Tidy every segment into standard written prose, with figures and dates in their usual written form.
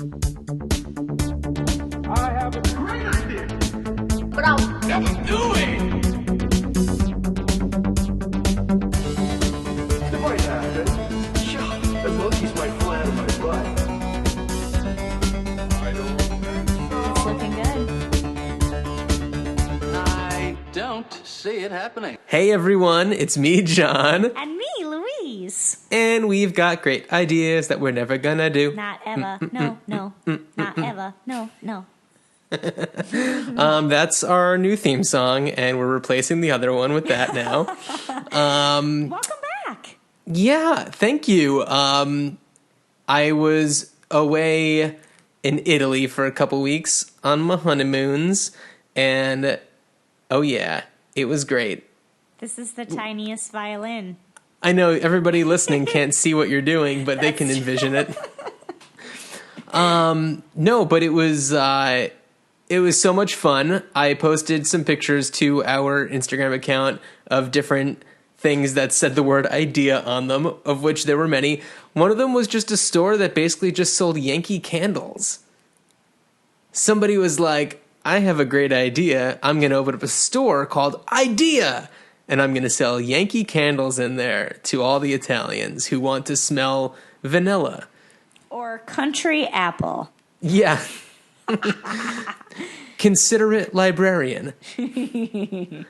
I have a great idea. But I'll never do it. It might happen. Sure, the monkeys might fly out of my butt. I don't think so. It's looking good. I don't see it happening. Hey everyone, it's me, Jon. And me, Louise. And we've got great ideas that we're never gonna do. Not ever. No. Not ever. No. That's our new theme song, and we're replacing the other one with that now. Welcome back. Yeah, thank you. I was away in Italy for a couple weeks on my honeymoons, and oh yeah, it was great. This is the tiniest violin. I know everybody listening can't see what you're doing, but they can envision it. No, but it was so much fun. I posted some pictures to our Instagram account of different things that said the word idea on them, of which there were many. One of them was just a store that basically just sold Yankee candles. Somebody was like, I have a great idea. I'm going to open up a store called Idea. And I'm going to sell Yankee candles in there to all the Italians who want to smell vanilla. Or country apple. Yeah. Considerate librarian. Yeah,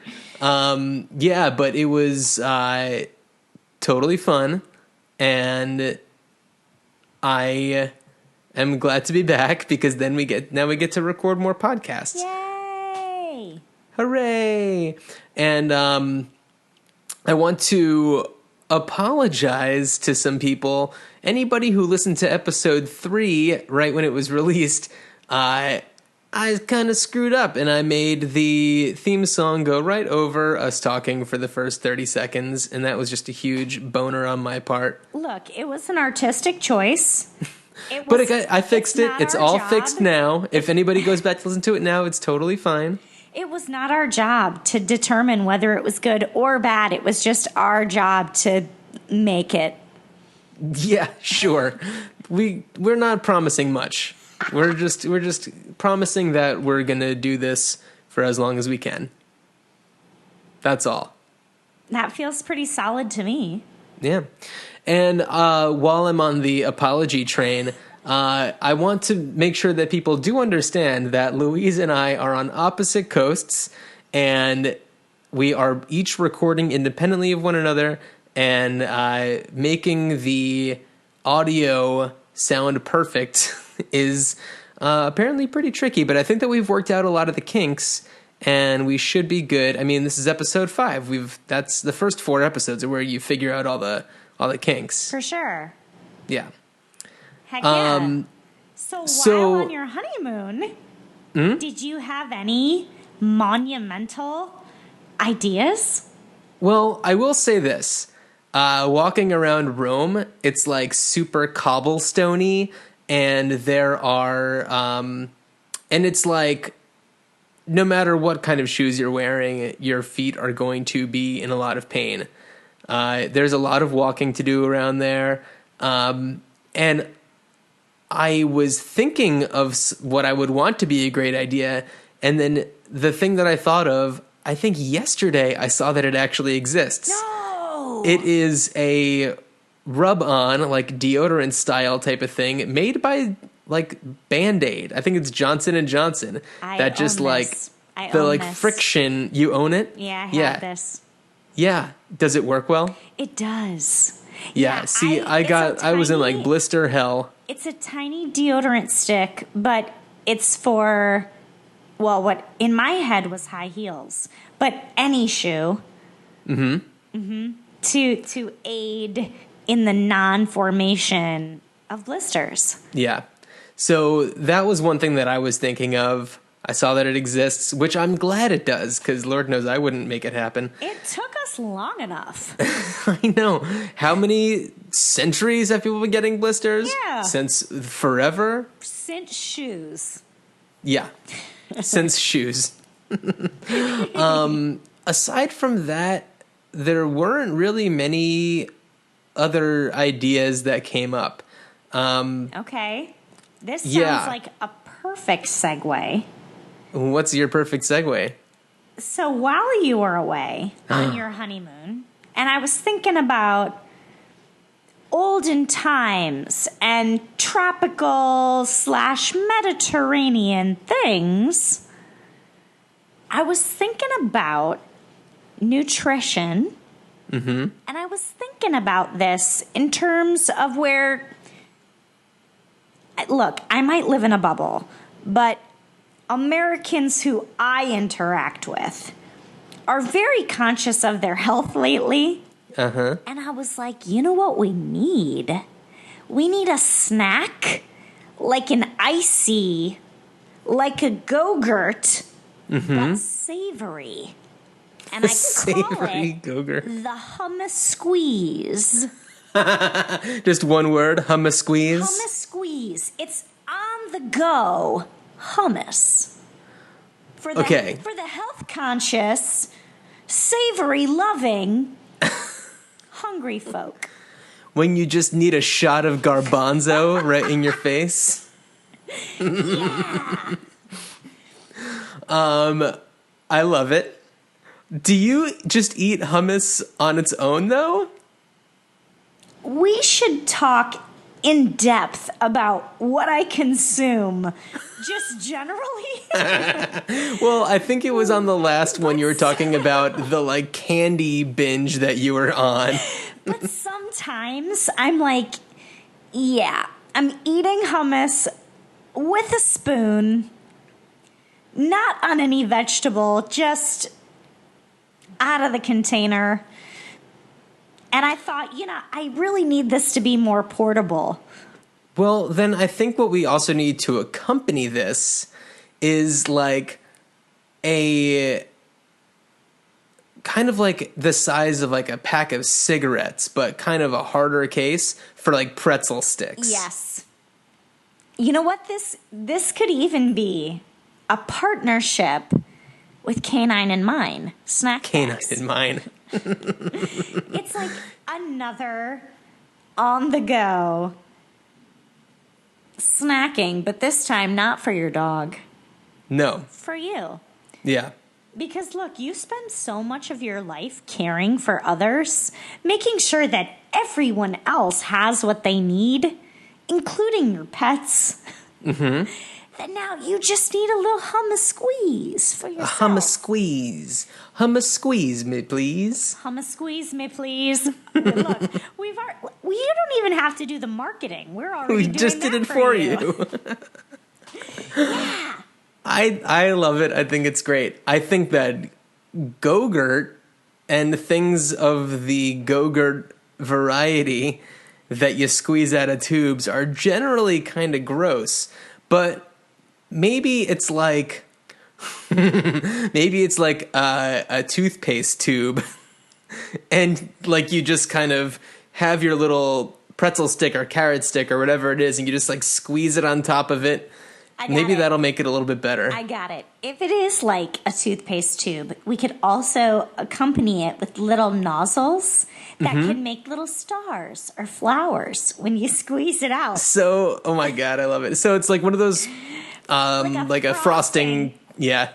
but it was totally fun. And I am glad to be back because then we get to record more podcasts. Yay! Hooray! And I want to apologize to some people. Anybody who listened to episode 3 right when it was released, I kind of screwed up and I made the theme song go right over us talking for the first 30 seconds, and that was just a huge boner on my part. Look, it was an artistic choice. I fixed it. It's all job. fixed now. If anybody goes back to listen to it now, it's totally fine. It was not our job to determine whether it was good or bad. It was just our job to make it. Yeah, sure. We're not promising much. We're just promising that we're gonna do this for as long as we can. That's all. That feels pretty solid to me. Yeah. And while I'm on the apology train, I want to make sure that people do understand that Louise and I are on opposite coasts, and we are each recording independently of one another and making the audio sound perfect is apparently pretty tricky, but I think that we've worked out a lot of the kinks and we should be good. I mean, this is episode 5. That's the first 4 episodes are where you figure out all the kinks. For sure. Yeah. Heck yeah. So while on your honeymoon, did you have any monumental ideas? Well, I will say this. Walking around Rome, it's like super cobblestoney, and there are, and it's like, no matter what kind of shoes you're wearing, your feet are going to be in a lot of pain. There's a lot of walking to do around there, and I was thinking of what I would want to be a great idea, and then the thing that I thought of, I think yesterday I saw that it actually exists. No! It is a rub-on, like deodorant style type of thing made by like Band-Aid. I think it's Johnson & Johnson. That just like the like this. Friction. You own it? Yeah, I have this. Yeah. Does it work well? It does. Yeah. See, I was in like blister hell. It's a tiny deodorant stick, but it's for, well, what in my head was high heels, but any shoe. To aid in the non-formation of blisters. Yeah. So that was one thing that I was thinking of. I saw that it exists, which I'm glad it does, because Lord knows I wouldn't make it happen. It took us long enough. I know. How many centuries have people been getting blisters? Yeah. Since forever? Since shoes. Yeah. Since shoes. Aside from that, there weren't really many other ideas that came up. Okay. This sounds Yeah. like a perfect segue. What's your perfect segue? So while you were away on your honeymoon, and I was thinking about olden times and tropical / Mediterranean things, I was thinking about nutrition. And I was thinking about this in terms of where, look, I might live in a bubble, but Americans who I interact with are very conscious of their health lately. And I was like, you know what we need? We need a snack, like an icy, like a Go-Gurt, but savory. And I call Savory it Go-Gurt. the hummus squeeze. Just one word, hummus squeeze. Hummus squeeze. It's on the go hummus. For the, Okay. For the health conscious, savory loving, hungry folk. When you just need a shot of garbanzo right in your face. Yeah. I love it. Do you just eat hummus on its own, though? We should talk in depth about what I consume, just generally. Well, I think it was on the last one you were talking about the, like, candy binge that you were on. But sometimes I'm like, yeah, I'm eating hummus with a spoon, not on any vegetable, just out of the container. And I thought, I really need this to be more portable. Well, then I think what we also need to accompany this is, like, a kind of like the size of, like, a pack of cigarettes, but kind of a harder case for, like, pretzel sticks. Yes. You know what? This could even be a partnership with Canine in Mine. Snack Canine packs. in mine. It's like another on-the-go snacking, but this time not for your dog, No. for you. Yeah. Because look, you spend so much of your life caring for others, making sure that everyone else has what they need, including your pets. That now you just need a little hummus squeeze for yourself. Hummus squeeze. Hummus squeeze, me please. Hummus squeeze me, please. Look, we don't even have to do the marketing. We're already We doing just that did it for you. Yeah. I love it. I think it's great. I think that Go-Gurt and things of the Go-Gurt variety that you squeeze out of tubes are generally kind of gross. But maybe it's like a toothpaste tube, and like you just kind of have your little pretzel stick or carrot stick or whatever it is, and you just like squeeze it on top of it. Maybe that'll make it a little bit better. I got it. If it is like a toothpaste tube, we could also accompany it with little nozzles that can make little stars or flowers when you squeeze it out. So, oh my God, I love it. So it's like one of those, like a frosting. Yeah.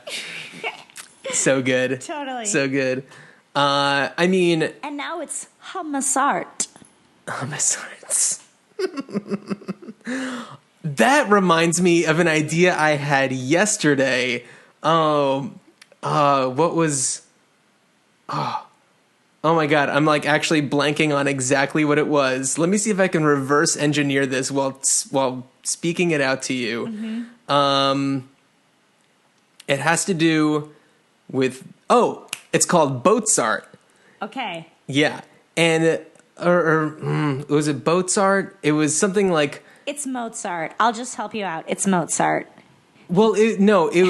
So good. Totally. So good. I mean. And now it's hummus art. Hummus arts. That reminds me of an idea I had yesterday. What was... Oh my God, I'm like actually blanking on exactly what it was. Let me see if I can reverse engineer this while speaking it out to you. It has to do with... Oh, it's called boats art. Okay. Yeah. And... was it boats art? It was something like... It's Mozart. I'll just help you out. It's Mozart. Well, it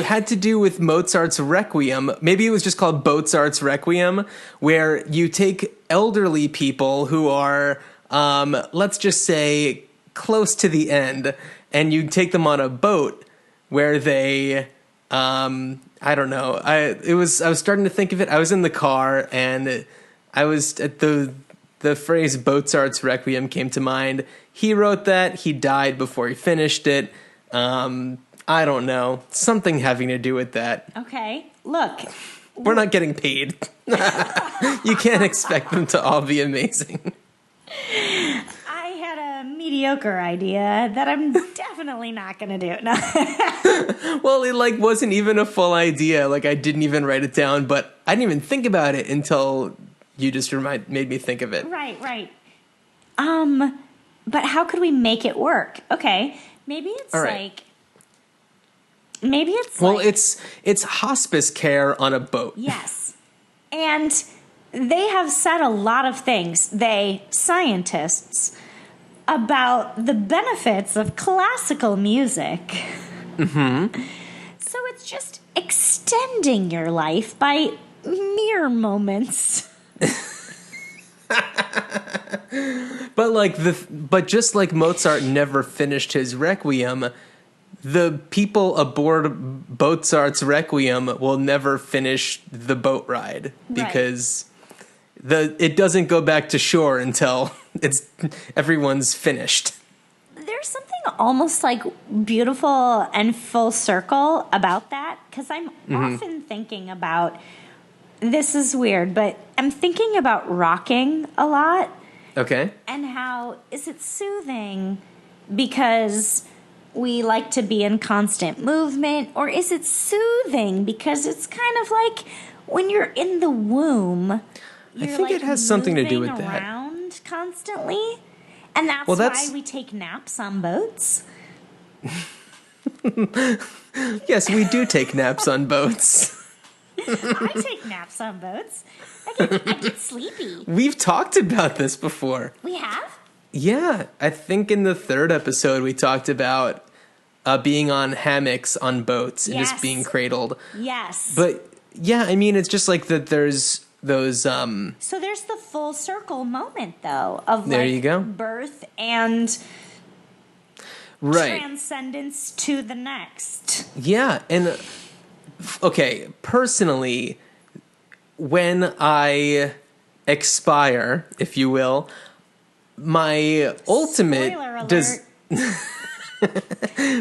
had to do with Mozart's Requiem. Maybe it was just called Mozart's Requiem, where you take elderly people who are, let's just say, close to the end, and you take them on a boat where they, I don't know. I was starting to think of it. I was in the car, and I was at the phrase Mozart's Requiem came to mind. He wrote that. He died before he finished it. I don't know. Something having to do with that. Okay. Look. We're not getting paid. You can't expect them to all be amazing. I had a mediocre idea that I'm definitely not going to do. No. Well, it wasn't even a full idea. I didn't even write it down, but I didn't even think about it until you just made me think of it. Right. But how could we make it work? Okay. Maybe it's all right. It's hospice care on a boat. Yes. And they have said a lot of things, scientists, about the benefits of classical music. Mm-hmm. So it's just extending your life by mere moments. But just like Mozart never finished his Requiem, the people aboard Mozart's Requiem will never finish the boat ride because it doesn't go back to shore until everyone's finished. There's something almost beautiful and full circle about that, because I'm often thinking about, this is weird, but I'm thinking about rocking a lot. Okay. And how is it soothing because we like to be in constant movement, or is it soothing because it's kind of like when you're in the womb, I think it has something to do with that. Around constantly, and that's why we take naps on boats. Yes, we do take naps on boats. I take naps on boats. I get sleepy. We've talked about this before. We have? Yeah, I think in the 3rd episode we talked about being on hammocks on boats and just being cradled. Yes. But yeah, I mean, it's just that there's those. So there's the full circle moment, though, of there you go. Birth and transcendence to the next. Yeah, and okay, personally, when I expire, if you will, my ultimate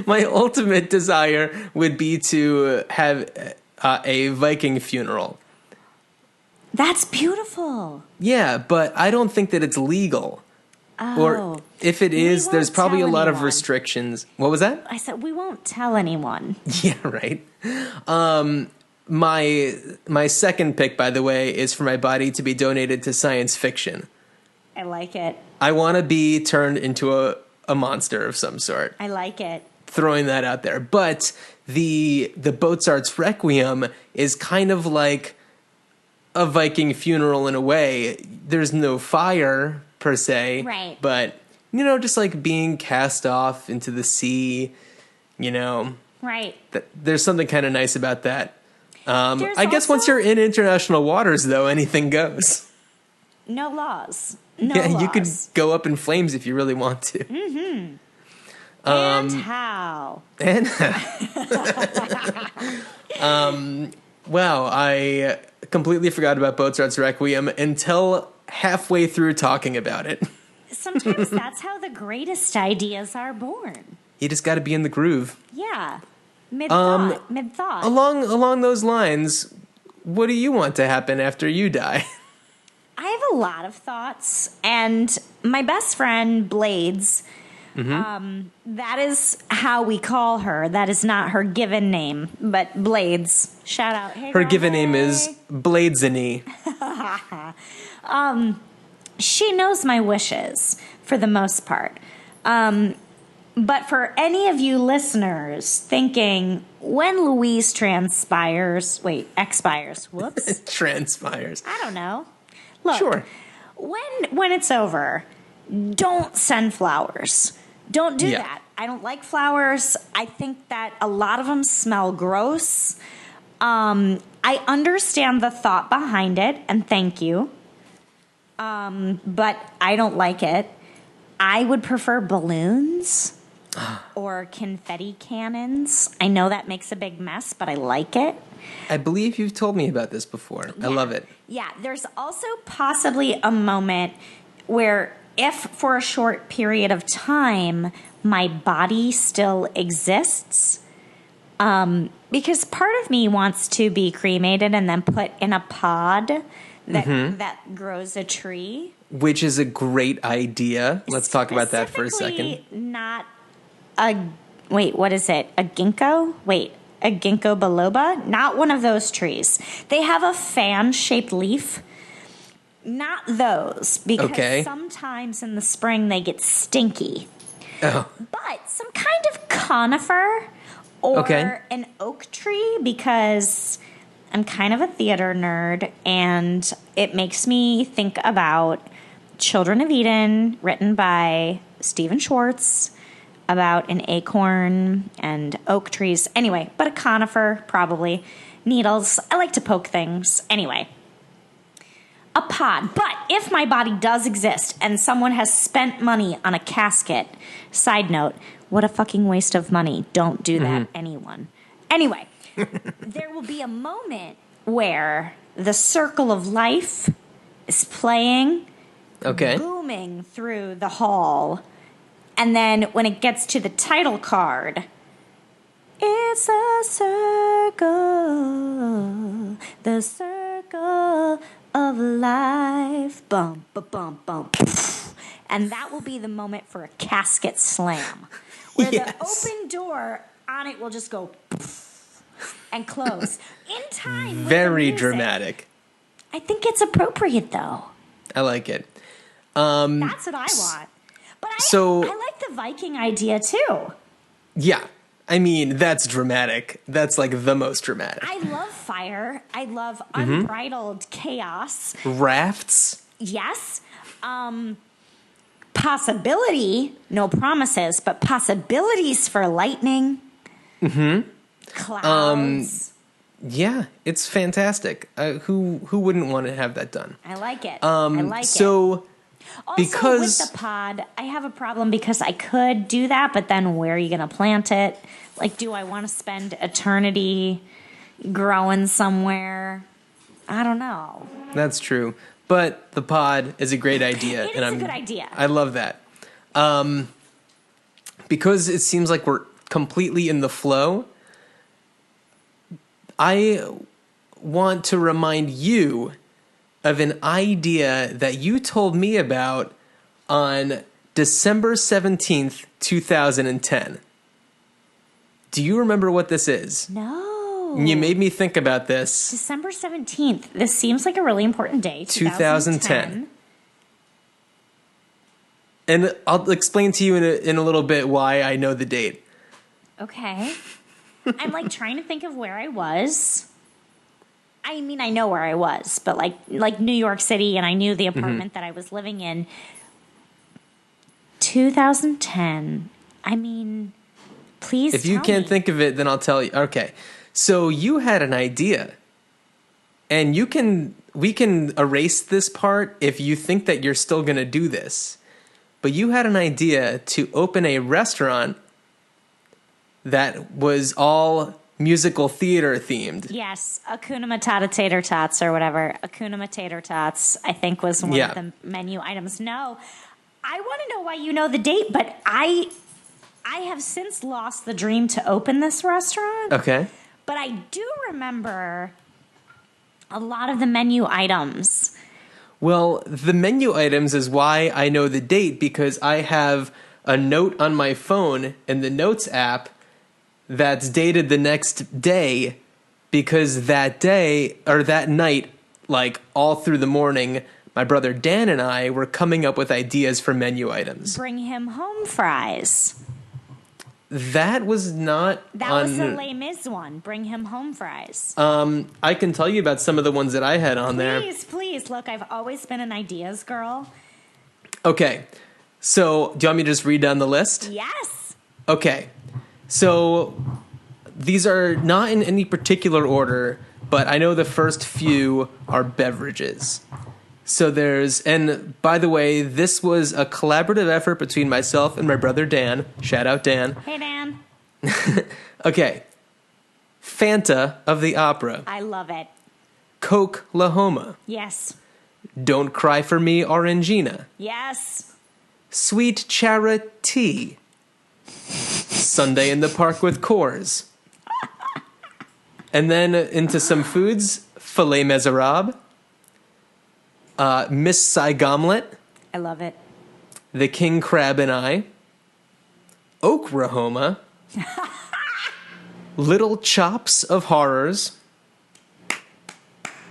my ultimate desire would be to have a Viking funeral. That's beautiful. Yeah, but I don't think that it's legal. Oh. Or if it is, there's probably a lot of restrictions. What was that? I said we won't tell anyone. Yeah, right. My second pick, by the way, is for my body to be donated to science fiction. I like it. I want to be turned into a monster of some sort. I like it. Throwing that out there. But the Mozart's Requiem is kind of like a Viking funeral in a way. There's no fire per se. Right. But, just being cast off into the sea, Right. There's something kind of nice about that. I guess once you're in international waters, though, anything goes. No laws. No laws. You could go up in flames if you really want to. Mm-hmm. And how? Wow, I completely forgot about Mozart's Requiem until halfway through talking about it. Sometimes that's how the greatest ideas are born. You just got to be in the groove. Yeah. Mid-thought. Along those lines, what do you want to happen after you die? I have a lot of thoughts, and my best friend, Blades, that is how we call her. That is not her given name, but Blades. Shout out. Hey, her girl, given name is Bladesany. She knows my wishes, for the most part. But for any of you listeners thinking, when Louise expires, whoops. Transpires. I don't know. Look, sure. When it's over, don't send flowers. Don't do that. I don't like flowers. I think that a lot of them smell gross. I understand the thought behind it, and thank you. But I don't like it. I would prefer balloons or confetti cannons. I know that makes a big mess, but I like it. I believe you've told me about this before. Yeah. I love it. Yeah, there's also possibly a moment where if for a short period of time my body still exists, because part of me wants to be cremated and then put in a pod that grows a tree. Which is a great idea. Let's talk about that for a second. Specifically, not what is it? A ginkgo? A ginkgo biloba? Not one of those trees. They have a fan-shaped leaf. Not those, because sometimes in the spring they get stinky. Oh. But some kind of conifer or an oak tree, because I'm kind of a theater nerd, and it makes me think about Children of Eden, written by Stephen Schwartz, about an acorn and oak trees. Anyway, but a conifer, probably. Needles. I like to poke things. Anyway. A pod. But if my body does exist and someone has spent money on a casket, side note, what a fucking waste of money. Don't do that, anyone. Anyway, there will be a moment where the circle of life is playing, booming through the hall. And then when it gets to the title card, it's a circle, the circle of life. Bum, ba, bum, bum. And that will be the moment for a casket slam, where the open door on it will just go and close in time. Very dramatic. I think it's appropriate, though. I like it. That's what I want. But I like the Viking idea, too. Yeah. I mean, that's dramatic. That's like the most dramatic. I love fire. I love unbridled chaos. Rafts? Yes. Possibility, no promises, but possibilities for lightning. Clouds. Yeah, it's fantastic. Who wouldn't want to have that done? I like it. I like it. Also, with the pod, I have a problem because I could do that, but then where are you going to plant it? Like, do I want to spend eternity growing somewhere? I don't know. That's true. But the pod is a great idea. It is a good idea. I love that. Because it seems like we're completely in the flow, I want to remind you of an idea that you told me about on December 17th, 2010. Do you remember what this is? No. You made me think about this. December 17th. This seems like a really important day. 2010. And I'll explain to you in a little bit why I know the date. Okay. I'm like trying to think of where I was. I mean, I know where I was, but like New York City, and I knew the apartment that I was living in. 2010. I mean, please If you can't think of it, then I'll tell you. Okay. So you had an idea. And we can erase this part if you think that you're still going to do this. But you had an idea to open a restaurant that was all musical theater themed. Yes, Hakuna Matata tater tots or whatever. Hakuna Matata tots, I think, was one of the menu items. No, I want to know why you know the date, but I have since lost the dream to open this restaurant. Okay. But I do remember a lot of the menu items. Well, the menu items is why I know the date, because I have a note on my phone in the Notes app that's dated the next day, because that day or that night, like all through the morning, my brother Dan and I were coming up with ideas for menu items. Bring him home fries. That was not That was the Les Mis one. Bring him home fries. I can tell you about some of the ones that I had on there. Please. Look, I've always been an ideas girl. Okay. So, do you want me to just read down the list? Yes. Okay. So, these are not in any particular order, but I know the first few are beverages. So and by the way, this was a collaborative effort between myself and my brother Dan. Shout out Dan. Hey, Dan. Okay. Fanta of the Opera. I love it. Coke La Homa. Yes. Don't Cry for Me Orangina. Yes. Sweet charity. Sunday in the park with Coors. And then into some foods, filet misérable, Miss Saigamlet, I love it. the king crab and I, Oklahoma, little chops of horrors,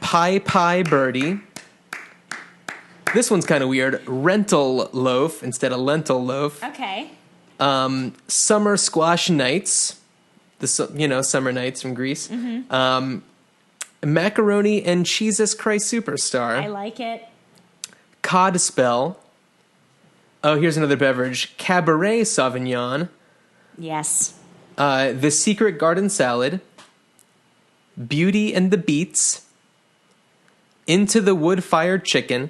pie birdie. This one's kind of weird. Rental loaf instead of lentil loaf. Okay. Summer squash nights. Summer nights from Greece. Macaroni and Jesus Christ Superstar. I like it. Cod spell. Oh, here's another beverage. Cabaret Sauvignon. Yes. The Secret Garden Salad. Beauty and the Beets. Into the Wood-Fired Chicken.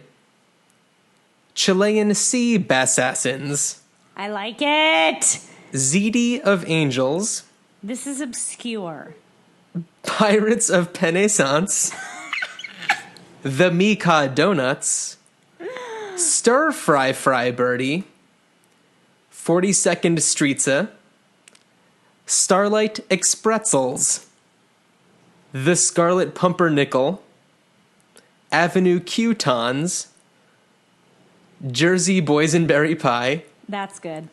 Chilean Sea Bassassins. I like it. Ziti of Angels. This is obscure. Pirates of Pennessance. The Mika Donuts. Stir Fry Birdie. 42nd Streetza. Starlight Expretzels. The Scarlet Pumpernickel. Avenue Q-Tons. Jersey Boysenberry Pie. That's good.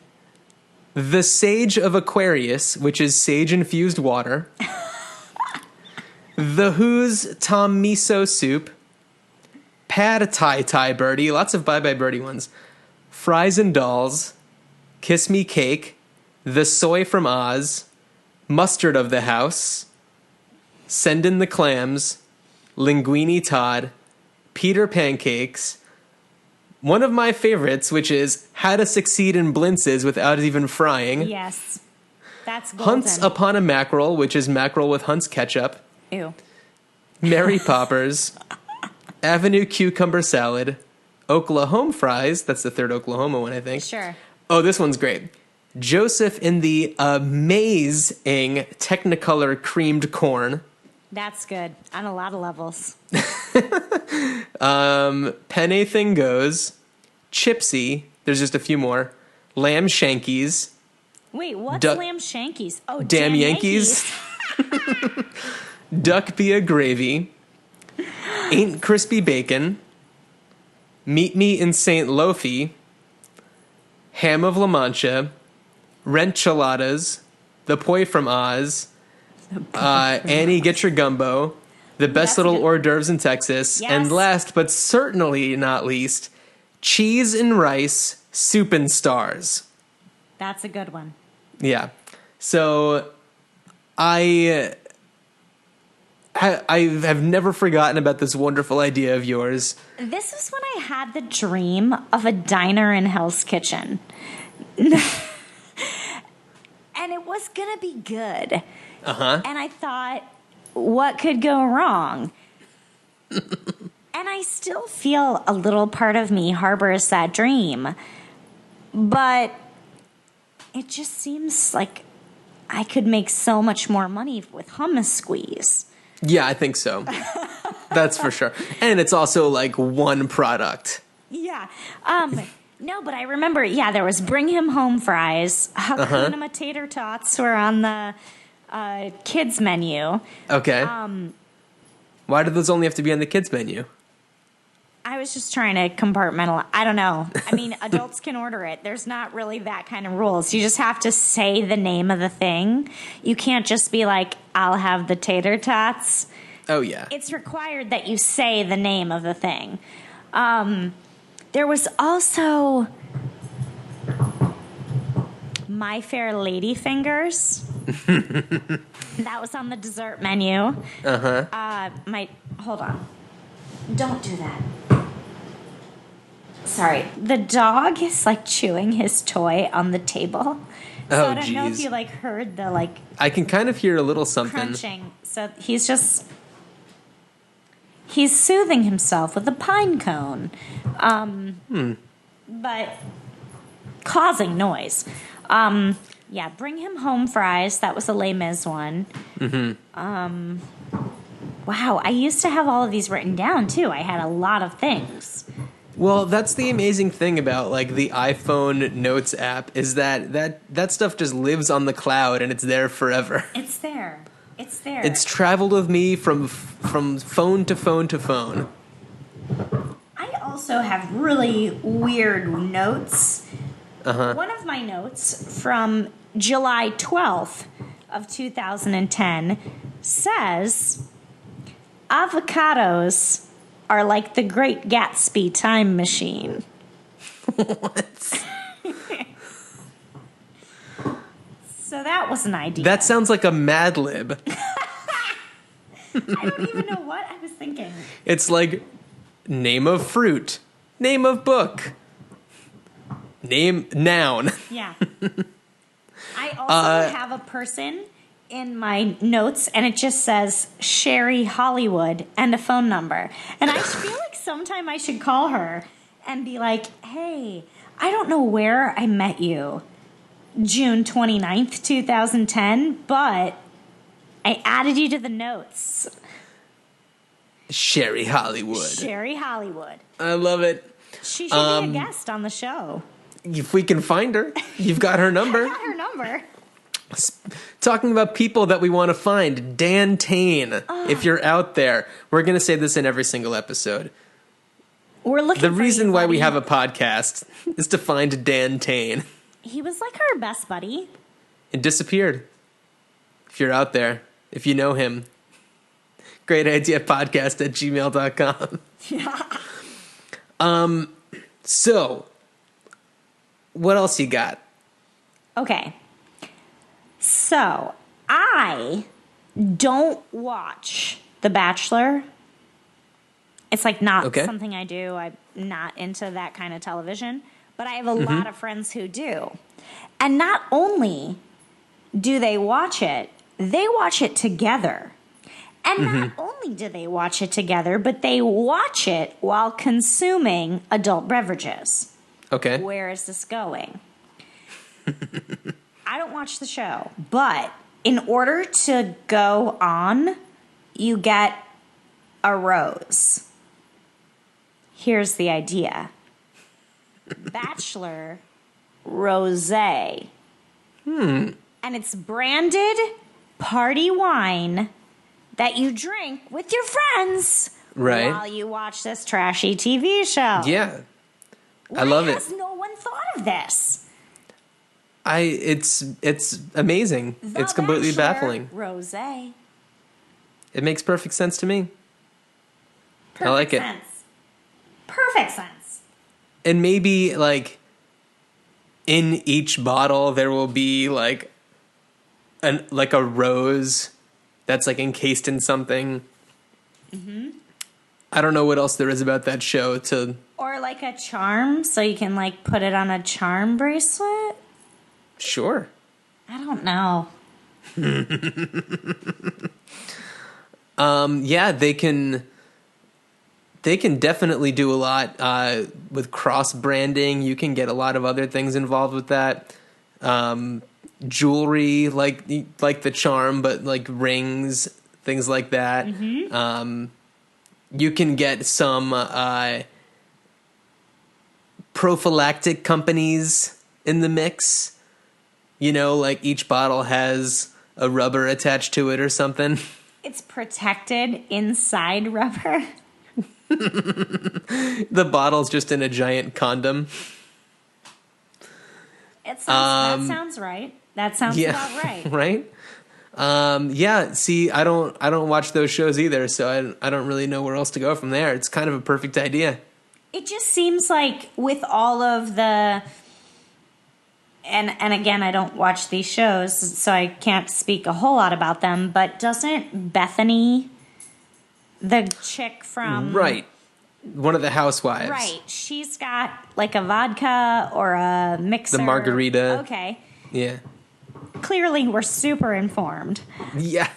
The Sage of Aquarius, which is sage-infused water. The Who's Tom Miso Soup. Pad Thai Birdie. Lots of Bye Bye Birdie ones. Fries and Dolls. Kiss Me Cake. The Soy from Oz. Mustard of the House. Send in the Clams. Linguine Todd. Peter Pancakes. One of my favorites, which is How to Succeed in Blintzes Without Even Frying. Yes. That's golden. Hunts Upon a Mackerel, which is mackerel with Hunt's ketchup. Ew. Mary Poppers. Avenue Cucumber Salad. Oklahoma Fries. That's the third Oklahoma one, I think. Sure. Oh, this one's great. Joseph in the amazing Technicolor Creamed Corn. That's good on a lot of levels. Penne Thing Goes. Chipsy. There's just a few more. Lamb Shankies. Wait, what's lamb shankies? Oh, Damn Yankees. Duck Be a Gravy. Ain't Crispy Bacon. Meet Me in St. Lofi. Ham of La Mancha. Renchiladas. The Poi from Oz. Annie Get Your Gumbo. The Best Little Hors d'oeuvres in Texas. Yes. And last but certainly not least, Cheese and Rice Soup and Stars. That's a good one. Yeah. So I have never forgotten about this wonderful idea of yours. This was when I had the dream of a diner in Hell's Kitchen. And it was going to be good. Uh-huh. And I thought, what could go wrong? And I still feel a little part of me harbors that dream. But it just seems like I could make so much more money with hummus squeeze. Yeah, I think so. That's for sure. And it's also like one product. Yeah. No, but I remember, there was Bring Him Home fries. Hakuna tater tots were on the kids menu. Okay. Why do those only have to be on the kids menu? I was just trying to compartmentalize. I don't know. I mean, adults can order it. There's not really that kind of rules. You just have to say the name of the thing. You can't just be like, I'll have the tater tots. Oh, yeah. It's required that you say the name of the thing. There was also My Fair Lady Fingers. That was on the dessert menu. Hold on. Don't do that. Sorry. The dog is like chewing his toy on the table. So I don't know if you like heard the like I can kind of hear a little something. Crunching. So he's soothing himself with a pine cone. But causing noise. Bring Him Home fries. That was a Les Mis one. Mm-hmm. Wow, I used to have all of these written down too. I had a lot of things. Well, that's the amazing thing about like the iPhone Notes app is that stuff just lives on the cloud and it's there forever. It's there. It's there. It's traveled with me from phone to phone to phone. I also have really weird notes. Uh-huh. One of my notes from July 12th of 2010 says avocados are like the Great Gatsby time machine. What? So that was an idea. That sounds like a Mad Lib. I don't even know what I was thinking. It's like name of fruit, name of book, name noun. Yeah. I also have a person in my notes, and it just says Sherry Hollywood and a phone number. And I feel like sometime I should call her and be like, hey, I don't know where I met you June 29th, 2010, but I added you to the notes. Sherry Hollywood. Sherry Hollywood. I love it. She should be a guest on the show. If we can find her, you've got her number. I got her number. Talking about people that we want to find, Dan Tane. If you're out there, we're going to say this in every single episode. We're looking The for reason you, why we buddy. have a podcast is to find Dan Tane. He was like our best buddy. It disappeared. If you're out there, if you know him, great idea podcast at gmail.com. Yeah. So, what else you got? Okay. So, I don't watch The Bachelor. It's like not Okay. something I do. I'm not into that kind of television. But I have a lot of friends who do. And not only do they watch it together. And not only do they watch it together, but they watch it while consuming adult beverages. Okay. Where is this going? I don't watch the show, but in order to go on, you get a rose. Here's the idea. Bachelor Rosé. And it's branded party wine that you drink with your friends Right. while you watch this trashy TV show. Yeah. Why I love it. has no one thought of this? It's amazing. The It's completely Bachelor baffling. Rosé. It makes perfect sense to me. Perfect I like it. sense. Perfect sense. And maybe like in each bottle there will be like a rose that's like encased in something. I don't know what else there is about that show to Or like a charm, so you can like put it on a charm bracelet. sure. I don't know. Yeah, they can definitely do a lot with cross branding. You can get a lot of other things involved with that. Jewelry, like the charm, but like rings, things like that. You can get some prophylactic companies in the mix. You know, like each bottle has a rubber attached to it or something. It's protected inside rubber. The bottle's just in a giant condom. That sounds right. That sounds about right. Right? Yeah, see, I don't watch those shows either, so I don't really know where else to go from there. It's kind of a perfect idea. It just seems like with all of the and again, I don't watch these shows, so I can't speak a whole lot about them, but doesn't Bethany, the chick from Right. One of the housewives. Right. She's got like a vodka or a mixer. The margarita. Okay. Yeah. Clearly, we're super informed. Yeah.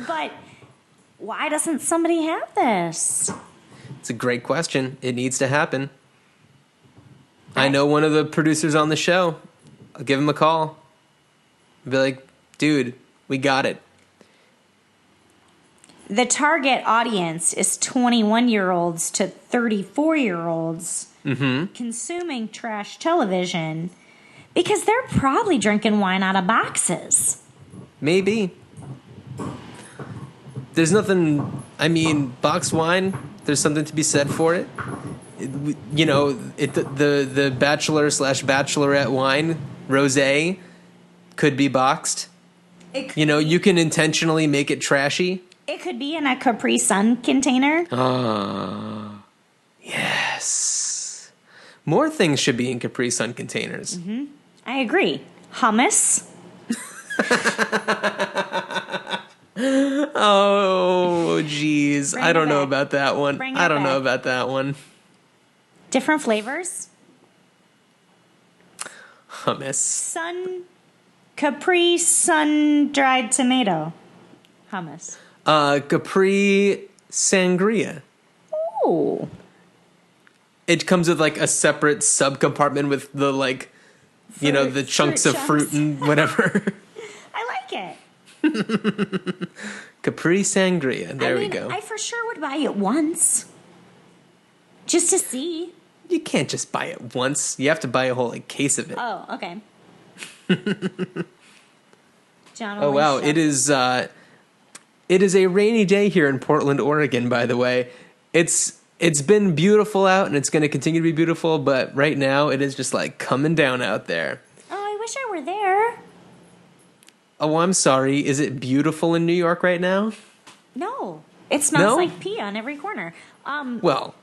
But why doesn't somebody have this? It's a great question. It needs to happen. I know one of the producers on the show. I'll give him a call. Be like, dude, we got it. The target audience is 21-year-olds to 34-year-olds consuming trash television because they're probably drinking wine out of boxes. Maybe. There's nothing, I mean, boxed wine, there's something to be said for it. The bachelor/bachelorette wine, Rosé, could be boxed. You can intentionally make it trashy. It could be in a Capri Sun container. Yes. More things should be in Capri Sun containers. Mm-hmm. I agree. Hummus. Oh, geez. Bring I don't it know back. about that one. Bring it I don't know back. about that one. Different flavors. Hummus. Capri sun-dried tomato. Hummus. Capri sangria. Ooh. It comes with like a separate subcompartment with the the chunks of fruit and whatever. I like it. Capri sangria. There we go. I for sure would buy it once. Just to see. You can't just buy it once. You have to buy a whole case of it. Oh, okay. Jon Oh wow, Louise it is a rainy day here in Portland, Oregon, by the way. It's been beautiful out and it's going to continue to be beautiful, but right now it is just coming down out there. Oh, I wish I were there. Oh, I'm sorry. Is it beautiful in New York right now? No. It smells No? like pee on every corner. Well,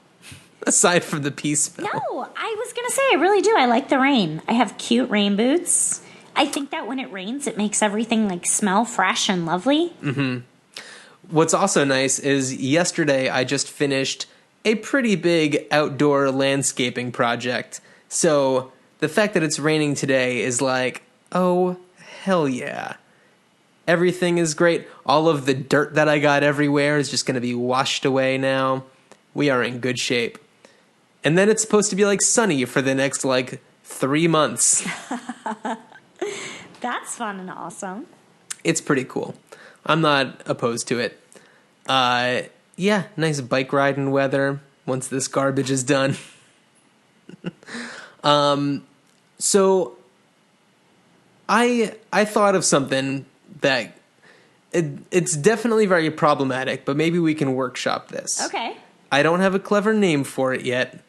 aside from the pea smell. No, I was going to say I really do. I like the rain. I have cute rain boots. I think that when it rains, it makes everything smell fresh and lovely. Mm-hmm. What's also nice is yesterday I just finished a pretty big outdoor landscaping project. So the fact that it's raining today is oh, hell yeah. Everything is great. All of the dirt that I got everywhere is just going to be washed away now. We are in good shape. And then it's supposed to be sunny for the next 3 months. That's fun and awesome. It's pretty cool. I'm not opposed to it. Yeah, nice bike riding weather once this garbage is done. So I thought of something that it's definitely very problematic, but maybe we can workshop this. Okay. I don't have a clever name for it yet,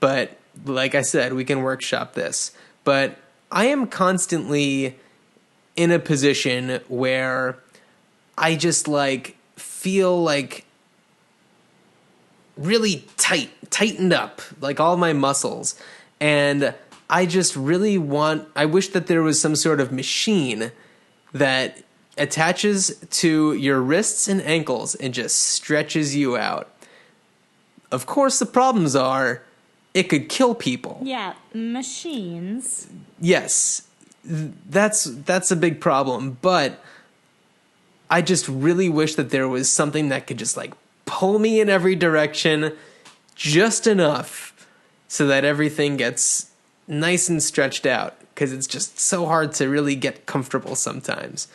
but like I said, we can workshop this. But I am constantly in a position where I just feel really tightened up, all my muscles. And I just really I wish that there was some sort of machine that attaches to your wrists and ankles and just stretches you out. Of course, the problems are it could kill people. Yeah, machines. Yes, that's a big problem. But I just really wish that there was something that could just pull me in every direction just enough so that everything gets nice and stretched out, because it's just so hard to really get comfortable sometimes.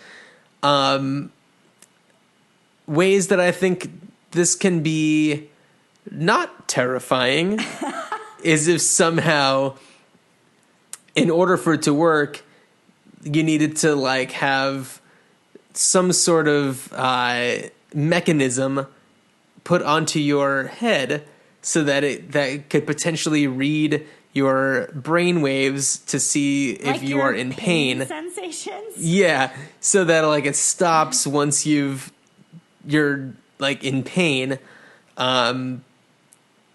Ways that I think this can be not terrifying is if somehow, in order for it to work, you needed to have some sort of mechanism put onto your head so that it could potentially read your brain waves to see if you are in pain. Sensations? Yeah, so that it stops once you're in pain,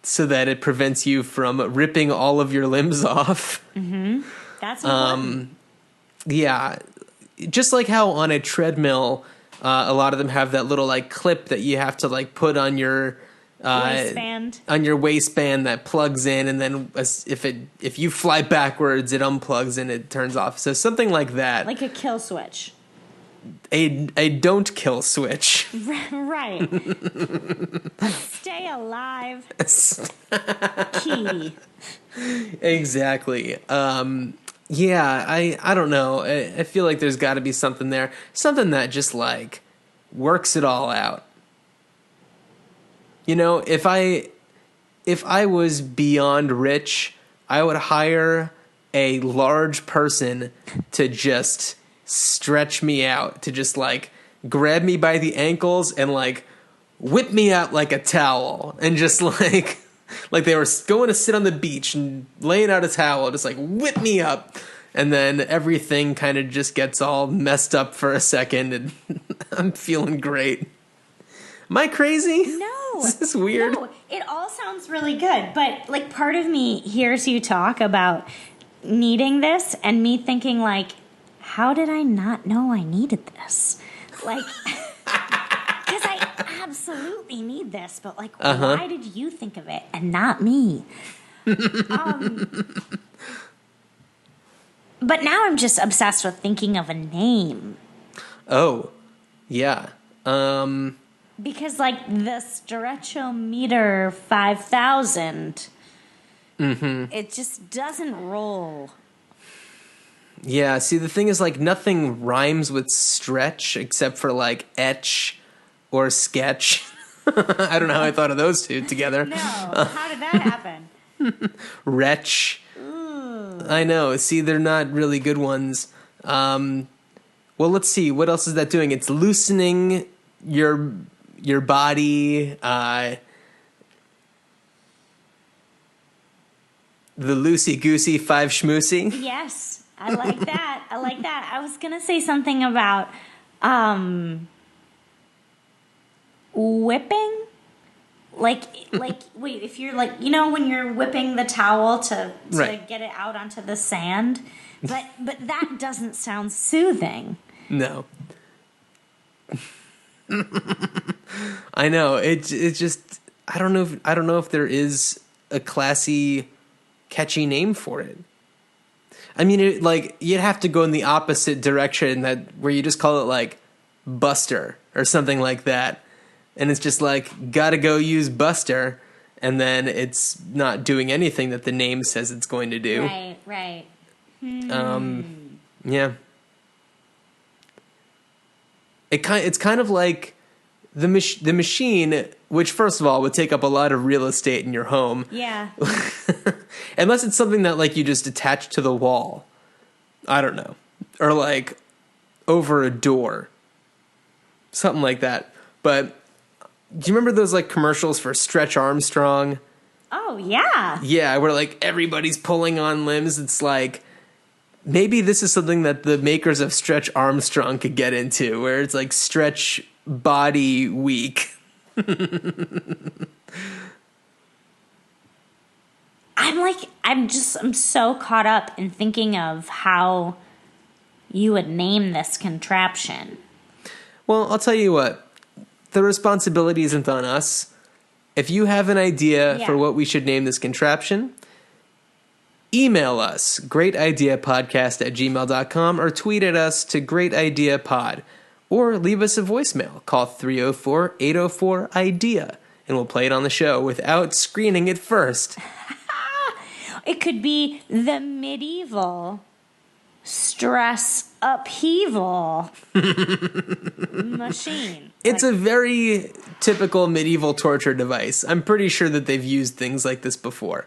so that it prevents you from ripping all of your limbs off. Mm-hmm. That's important. Yeah, just how on a treadmill, a lot of them have that little clip that you have to put on your waistband. On your waistband that plugs in, and then if you fly backwards, it unplugs and it turns off. So something like that, like a kill switch. A don't kill switch. Right. Stay alive. Key. Exactly. Yeah, I don't know. I feel like there's got to be something there. Something that just works it all out. If I if I was beyond rich, I would hire a large person to just stretch me out, to just like grab me by the ankles and like whip me out like a towel, and just like they were going to sit on the beach and laying out a towel, just like whip me up, and then everything kind of just gets all messed up for a second, and I'm feeling great. Am I crazy? No. Is this weird? No, it all sounds really good, but like part of me hears you talk about needing this and me thinking like, how did I not know I needed this? Like, because I absolutely need this, but like, why did you think of it and not me? But now I'm just obsessed with thinking of a name. Oh, yeah. Because like the Stretchometer 5000, it just doesn't roll. Yeah, see, the thing is, like, nothing rhymes with stretch except for, like, etch or sketch. I don't know how I thought of those two together. No, how did that happen? Wretch. Ooh. I know. See, they're not really good ones. Well, let's see. What else is that doing? It's loosening your body. The loosey-goosey five schmoosey. Yes. I like that. I like that. I was going to say something about whipping. Like, wait, if you're like, you know, when you're whipping the towel to right. get it out onto the sand, but that doesn't sound soothing. No. I know. It's just, I don't know if there is a classy, catchy name for it. I mean, you'd have to go in the opposite direction, where you just call it like Buster or something like that, and it's just like gotta go use Buster, and then it's not doing anything that the name says it's going to do. Right. Yeah. It's kind of like the machine, which first of all would take up a lot of real estate in your home. Yeah. Unless it's something that like you just attach to the wall. I don't know. Or like over a door. Something like that. But do you remember those like commercials for Stretch Armstrong? Oh, yeah. Yeah, where like everybody's pulling on limbs. It's like, maybe this is something that the makers of Stretch Armstrong could get into, where it's like Stretch Body Week. I'm so caught up in thinking of how you would name this contraption. Well, I'll tell you what. The responsibility isn't on us. If you have an idea for what we should name this contraption, email us, greatideapodcast@gmail.com, or tweet at us to greatideapod, or leave us a voicemail. Call 304-804-IDEA, and we'll play it on the show without screening it first. It could be the medieval stress upheaval machine. It's a very typical medieval torture device. I'm pretty sure that they've used things like this before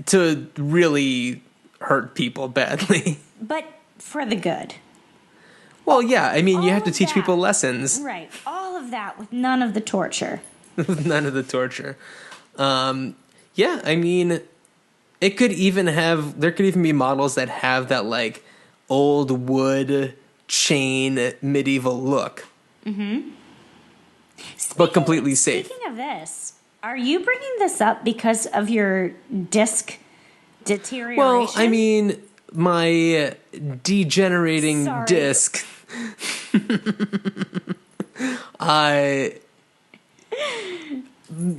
to really hurt people badly. But for the good. Well, yeah. I mean, you have to teach people lessons. Right. All of that with none of the torture. With none of the torture. Yeah, I mean, there could even be models that have that, like, old wood chain medieval look. Mm-hmm. But completely safe. Speaking of this, are you bringing this up because of your disc deterioration? Well, I mean, my degenerating disc.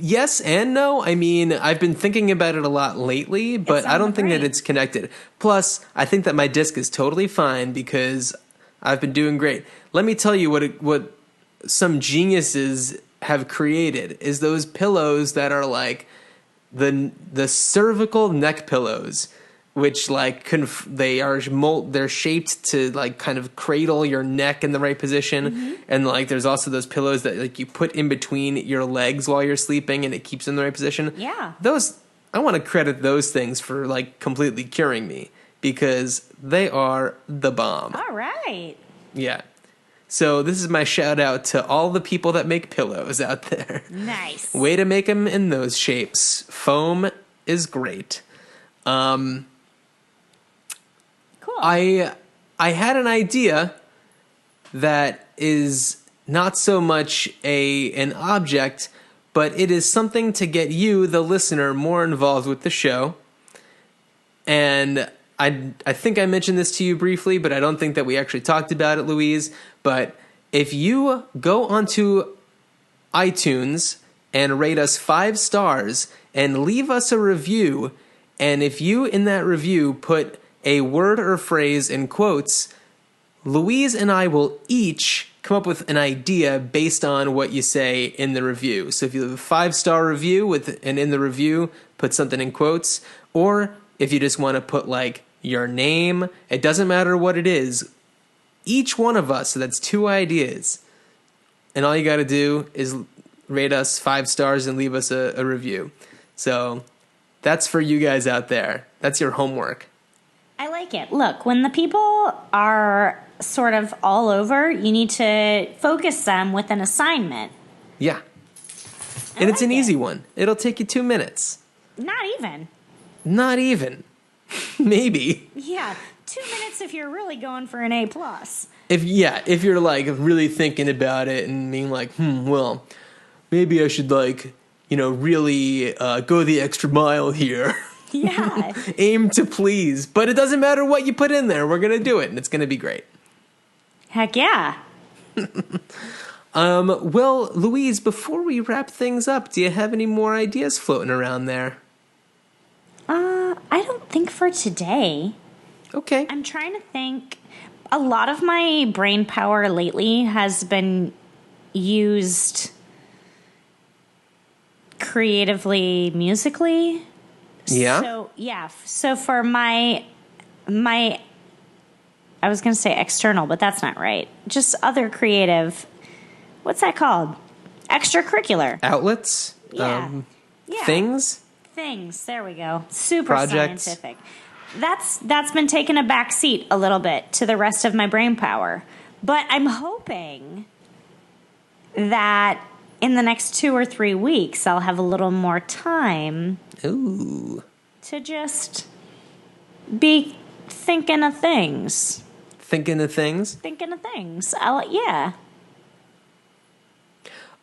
Yes and no. I mean, I've been thinking about it a lot lately, but I don't think that it's connected. Plus, I think that my disc is totally fine because I've been doing great. Let me tell you what some geniuses have created is those pillows that are like the cervical neck pillows, which like they're shaped to like kind of cradle your neck in the right position. And like there's also those pillows that like you put in between your legs while you're sleeping and it keeps you in the right position. Yeah. I want to credit those things for like completely curing me because they are the bomb. All right. Yeah. So this is my shout out to all the people that make pillows out there. Nice. Way to make them in those shapes. Foam is great. Cool. I had an idea that is not so much an object, but it is something to get you, the listener, more involved with the show. And I think I mentioned this to you briefly, but I don't think that we actually talked about it, Louise. But if you go onto iTunes and rate us 5 stars and leave us a review, and if you in that review put a word or phrase in quotes, Louise and I will each come up with an idea based on what you say in the review. So if you have a 5-star review and in the review put something in quotes, or if you just want to put like your name, it doesn't matter what it is. Each one of us, so that's 2 ideas. And all you got to do is rate us 5 stars and leave us a review. So that's for you guys out there. That's your homework. I like it. Look, when the people are sort of all over, you need to focus them with an assignment. Yeah. And it's an easy one. It'll take you 2 minutes. Not even. Not even. Maybe. Yeah, 2 minutes if you're really going for an A+. If you're like really thinking about it and being like, well, maybe I should like, really go the extra mile here. Yeah. Aim to please. But it doesn't matter what you put in there. We're going to do it, and it's going to be great. Heck yeah. Well, Louise, before we wrap things up, do you have any more ideas floating around there? I don't think for today. Okay. I'm trying to think. A lot of my brain power lately has been used creatively, musically. Yeah. So, yeah. So for my I was going to say external, but that's not right. Just other creative. What's that called? Extracurricular. Outlets? Yeah. Yeah. Things? Things. There we go. Super Projects. scientific. That's been taking a back seat a little bit to the rest of my brain power. But I'm hoping that in the next 2 or 3 weeks I'll have a little more time Ooh. to just be thinking of things. Thinking of things? Thinking of things. Yeah.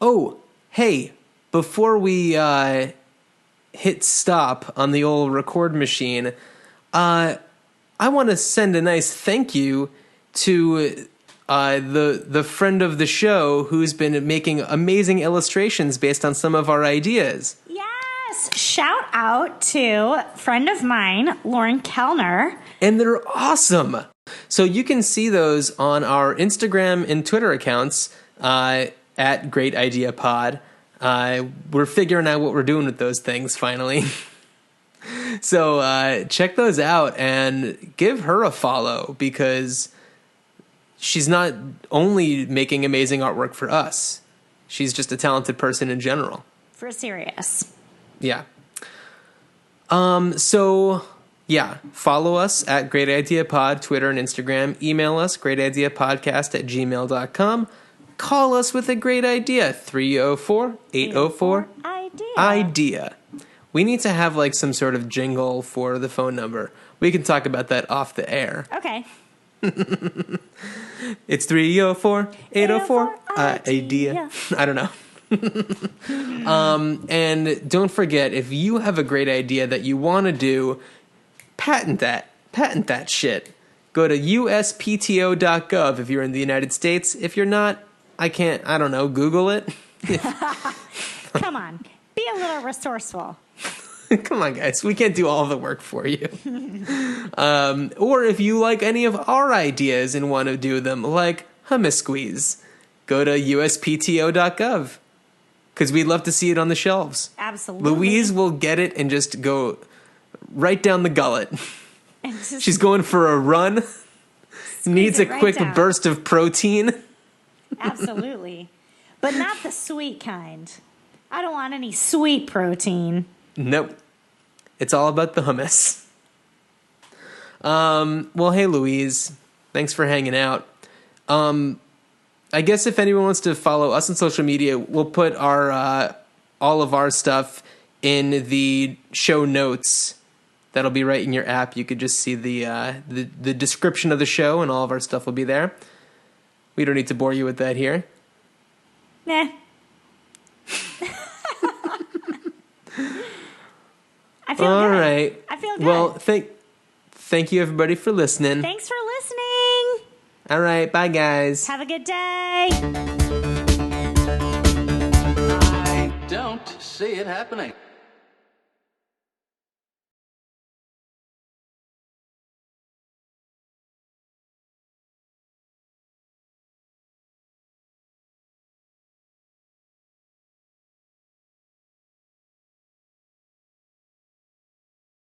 Oh, hey, before we hit stop on the old record machine, I want to send a nice thank you to the friend of the show who's been making amazing illustrations based on some of our ideas. Yes. Shout out to a friend of mine, Lauren Kellner. And they're awesome. So you can see those on our Instagram and Twitter accounts at Great Idea Pod. We're figuring out what we're doing with those things finally. So check those out and give her a follow because she's not only making amazing artwork for us. She's just a talented person in general. For serious. Yeah. So yeah, follow us at Great Idea Pod, Twitter and Instagram. Email us, greatideapodcast@gmail.com. Call us with a great idea, 304-804-IDEA. We need to have like some sort of jingle for the phone number. We can talk about that off the air. Okay. It's 304-804-IDEA. I don't know. And don't forget, if you have a great idea that you want to do, patent that shit. Go to uspto.gov if you're in the United States. If you're not, I don't know, Google it. Come on. Be a little resourceful. Come on, guys. We can't do all the work for you. Or if you like any of our ideas and want to do them, like hummus squeeze, go to uspto.gov. Because we'd love to see it on the shelves. Absolutely. Louise will get it and just go right down the gullet. She's going for a run. Needs a it right quick down. burst of protein. Absolutely. But not the sweet kind. I don't want any sweet protein. Nope. It's all about the hummus. Well, hey, Louise. Thanks for hanging out. I guess if anyone wants to follow us on social media, we'll put our all of our stuff in the show notes. That'll be right in your app. You could just see the description of the show, and all of our stuff will be there. We don't need to bore you with that here. Nah. I feel All good. right. I feel good. Well, thank you everybody for listening. Thanks for listening. All right, bye guys. Have a good day. I don't see it happening.